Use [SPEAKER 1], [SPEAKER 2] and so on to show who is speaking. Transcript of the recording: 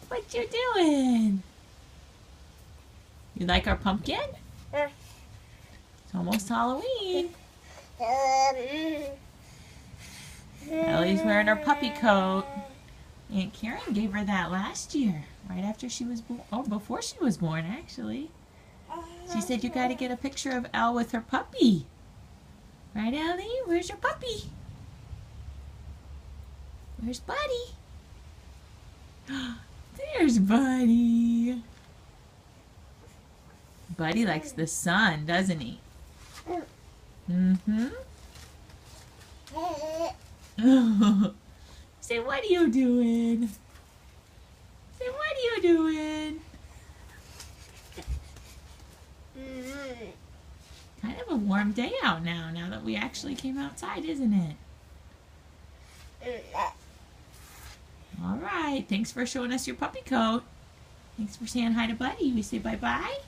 [SPEAKER 1] What you doing? You like our pumpkin? It's almost Halloween. Ellie's wearing her puppy coat. Aunt Karen gave her that last year, right after she was born. Oh, before she was born, actually. She said you got to get a picture of Elle with her puppy. Right, Ellie? Where's your puppy? Where's Buddy? There's Buddy. Buddy likes the sun, doesn't he? Mm-hmm. Say, what are you doing? Say, what are you doing? Kind of a warm day out now that we actually came outside, isn't it? All right. Thanks for showing us your puppy coat. Thanks for saying hi to Buddy. We say bye-bye.